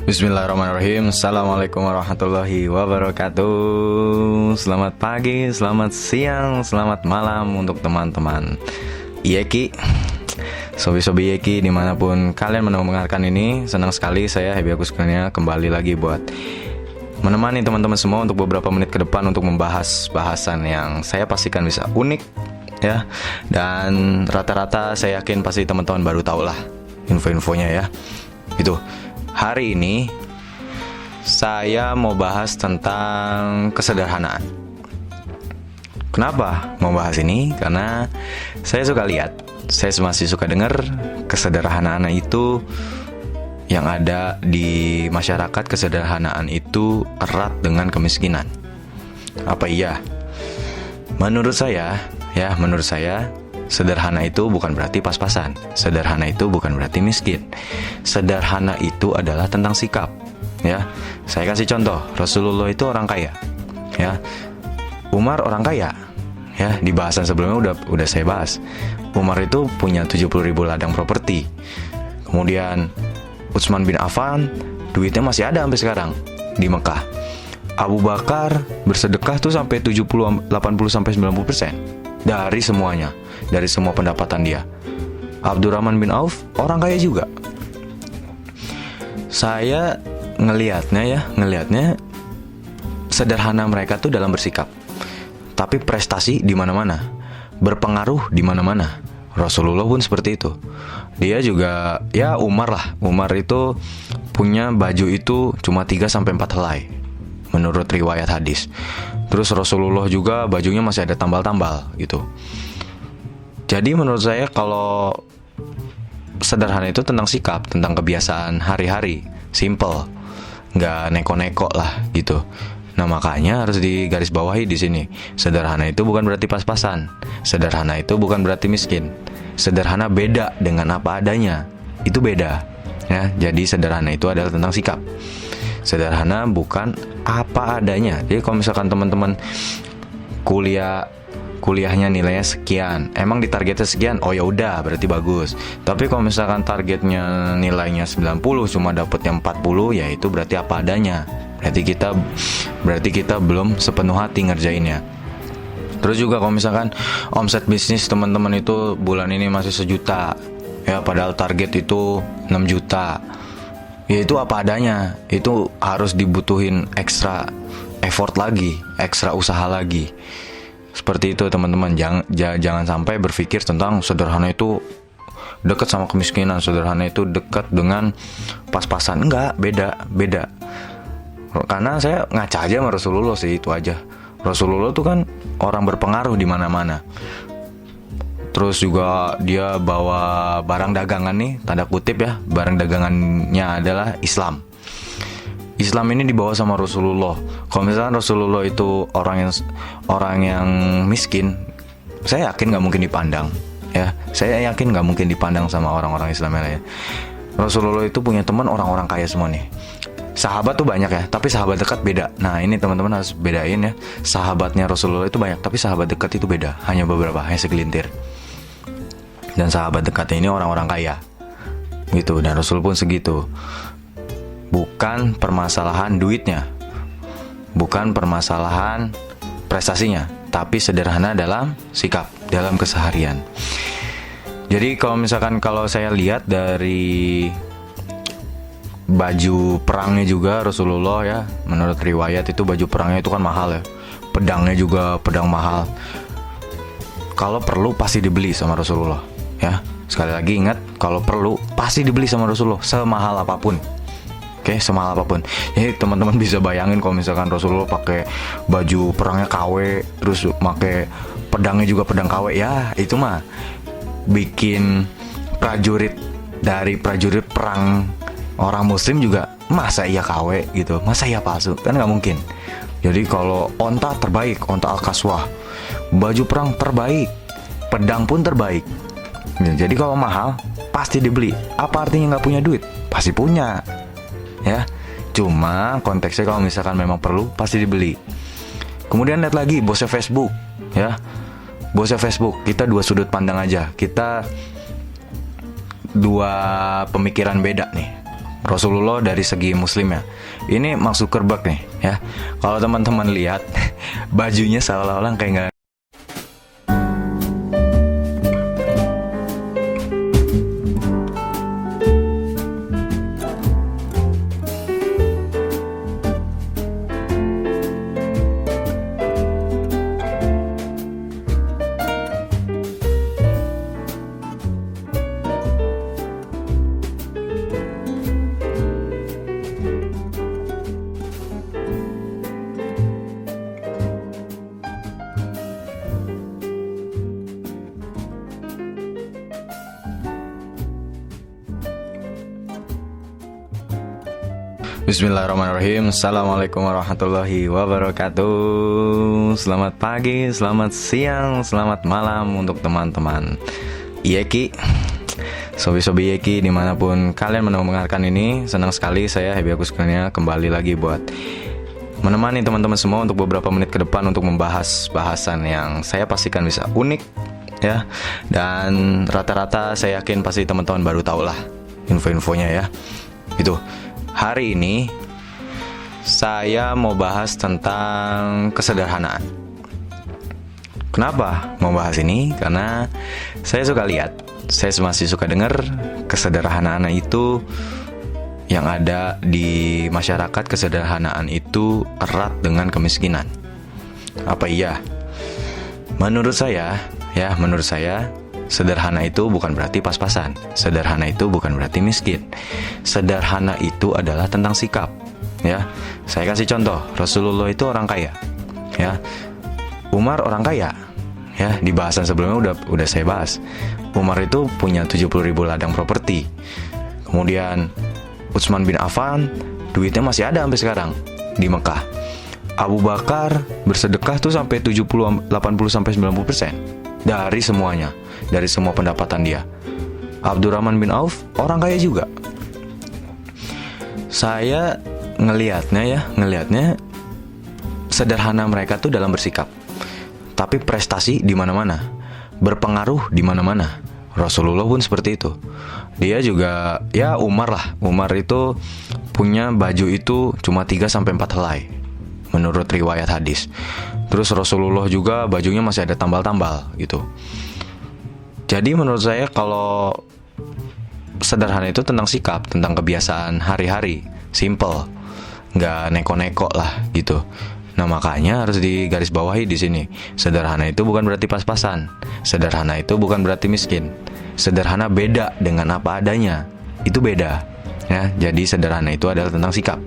Bismillahirrahmanirrahim. Assalamualaikum warahmatullahi wabarakatuh. Selamat pagi, selamat siang, selamat malam untuk teman-teman Yeki, sobi-sobi Yeki dimanapun kalian mendengarkan ini. Senang sekali saya Happy Agus Kurnia kembali lagi buat menemani teman-teman semua untuk beberapa menit ke depan untuk membahas bahasan yang saya pastikan bisa unik ya. Dan rata-rata saya yakin pasti teman-teman baru tahu lah info-infonya ya. Gitu. Hari ini saya mau bahas tentang kesederhanaan. Kenapa mau bahas ini? Karena saya suka lihat, saya masih suka dengar kesederhanaan itu yang ada di masyarakat. Kesederhanaan itu erat dengan kemiskinan. Apa iya? Menurut saya, sederhana itu bukan berarti pas-pasan. Sederhana itu bukan berarti miskin. Sederhana itu adalah tentang sikap. Ya, saya kasih contoh. Rasulullah itu orang kaya. Ya, Umar orang kaya. Ya, di bahasan sebelumnya udah saya bahas. Umar itu punya 70.000 ladang properti. Kemudian Utsman bin Affan duitnya masih ada sampai sekarang di Mekah. Abu Bakar bersedekah tuh sampai 70, 80 sampai 90% dari semuanya, dari semua pendapatan dia. Abdurrahman bin Auf orang kaya juga. Saya ngelihatnya sederhana mereka tuh dalam bersikap. Tapi prestasi di mana-mana, berpengaruh di mana-mana. Rasulullah pun seperti itu. Dia juga ya Umar lah. Umar itu punya baju itu cuma 3 sampai 4 helai menurut riwayat hadis. Terus Rasulullah juga bajunya masih ada tambal-tambal gitu. Jadi menurut saya kalau sederhana itu tentang sikap, tentang kebiasaan hari-hari, simple, nggak neko-neko lah gitu. Nah makanya harus digarisbawahi di sini. Sederhana itu bukan berarti pas-pasan. Sederhana itu bukan berarti miskin. Sederhana beda dengan apa adanya. Itu beda. Ya, jadi sederhana itu adalah tentang sikap. Sederhana bukan apa adanya. Jadi kalau misalkan teman-teman kuliahnya nilainya sekian, emang ditargetnya sekian, oh ya udah berarti bagus. Tapi kalau misalkan targetnya nilainya 90 cuma dapet yang 40, ya itu berarti apa adanya. Berarti kita belum sepenuh hati ngerjainnya. Terus juga kalau misalkan omset bisnis teman-teman itu bulan ini masih 1 juta, ya padahal target itu 6 juta. Ya itu apa adanya. Itu harus dibutuhin ekstra effort lagi, ekstra usaha lagi. Seperti itu teman-teman. Jangan sampai berpikir tentang sederhana itu dekat sama kemiskinan, sederhana itu dekat dengan pas-pasan. Enggak, beda. Karena saya ngaca aja sama Rasulullah sih, itu aja. Rasulullah tuh kan orang berpengaruh di mana-mana. Terus juga dia bawa barang dagangan nih, tanda kutip ya, barang dagangannya adalah Islam. Islam ini dibawa sama Rasulullah. Kalau misalnya Rasulullah itu orang yang miskin, saya yakin nggak mungkin dipandang. Ya, saya yakin nggak mungkin dipandang sama orang-orang Islam ya. Rasulullah itu punya teman orang-orang kaya semua nih. Sahabat tuh banyak ya, tapi sahabat dekat beda. Nah ini teman-teman harus bedain ya. Sahabatnya Rasulullah itu banyak, tapi sahabat dekat itu beda. Hanya beberapa, hanya segelintir. Dan sahabat dekatnya ini orang-orang kaya gitu, dan Rasul pun segitu. Bukan permasalahan duitnya, bukan permasalahan prestasinya, tapi sederhana dalam sikap, dalam keseharian. Jadi kalau saya lihat dari baju perangnya juga Rasulullah ya, menurut riwayat itu baju perangnya itu kan mahal ya. Pedangnya juga pedang mahal. Kalau perlu pasti dibeli sama Rasulullah. Ya, sekali lagi ingat, kalau perlu pasti dibeli sama Rasulullah, semahal apapun. Oke, semahal apapun. Jadi teman-teman bisa bayangin kalau misalkan Rasulullah pakai baju perangnya KW, terus pakai pedangnya juga pedang KW, ya itu mah bikin prajurit perang orang muslim juga masa iya KW gitu, masa iya palsu, kan nggak mungkin. Jadi kalau onta terbaik, onta Al-Qaswah, baju perang terbaik, pedang pun terbaik. Jadi kalau mahal pasti dibeli. Apa artinya nggak punya duit? Pasti punya, ya. Cuma konteksnya kalau misalkan memang perlu pasti dibeli. Kemudian lihat lagi bosnya Facebook, ya. Bosnya Facebook, kita dua sudut pandang aja. Kita dua pemikiran beda nih. Rasulullah dari segi muslim ya. Ini Mark Zuckerberg nih ya. Kalau teman-teman lihat bajunya seolah-olah kayak nggak. Bismillahirrahmanirrahim. Assalamualaikum warahmatullahi wabarakatuh. Selamat pagi, selamat siang, selamat malam untuk teman-teman Yeki, sobi-sobi Yeki dimanapun kalian mendengarkan ini. Senang sekali saya Happy Agus Kurnia kembali lagi buat menemani teman-teman semua untuk beberapa menit ke depan untuk membahas bahasan yang saya pastikan bisa unik ya. Dan rata-rata saya yakin pasti teman-teman baru tahu lah info-infonya ya. Itu hari ini saya mau bahas tentang kesederhanaan. Kenapa mau bahas ini? Karena saya suka lihat, saya masih suka dengar kesederhanaan itu yang ada di masyarakat. Kesederhanaan itu erat dengan kemiskinan. Apa iya? Menurut saya sederhana itu bukan berarti pas-pasan. Sederhana itu bukan berarti miskin. Sederhana itu adalah tentang sikap. Ya, saya kasih contoh. Rasulullah itu orang kaya. Ya, Umar orang kaya. Ya, di bahasan sebelumnya udah saya bahas. Umar itu punya 70.000 ladang properti. Kemudian Utsman bin Affan duitnya masih ada sampai sekarang di Mekah. Abu Bakar bersedekah tuh sampai 70, 80 sampai 90% dari semuanya. Dari semua pendapatan dia. Abdurrahman bin Auf orang kaya juga. Saya ngelihatnya sederhana mereka tuh dalam bersikap. Tapi prestasi di mana-mana, berpengaruh di mana-mana. Rasulullah pun seperti itu. Dia juga ya Umar lah. Umar itu punya baju itu cuma 3 sampai 4 helai menurut riwayat hadis. Terus Rasulullah juga bajunya masih ada tambal-tambal gitu. Jadi menurut saya kalau sederhana itu tentang sikap, tentang kebiasaan hari-hari, simple, nggak neko-neko lah gitu. Nah makanya harus digarisbawahi di sini. Sederhana itu bukan berarti pas-pasan. Sederhana itu bukan berarti miskin. Sederhana beda dengan apa adanya. Itu beda. Ya, jadi sederhana itu adalah tentang sikap.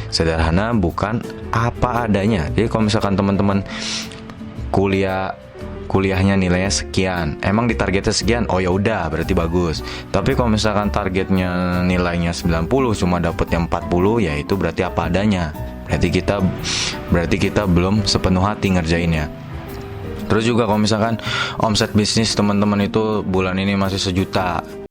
Sederhana bukan apa adanya. Jadi kalau misalkan teman-teman kuliahnya nilainya sekian, emang ditargetnya sekian, oh ya udah berarti bagus. Tapi kalau misalkan targetnya nilainya 90 cuma dapet yang 40, ya itu berarti apa adanya. Berarti kita belum sepenuh hati ngerjainnya. Terus juga kalau misalkan omset bisnis teman-teman itu bulan ini masih 1 juta,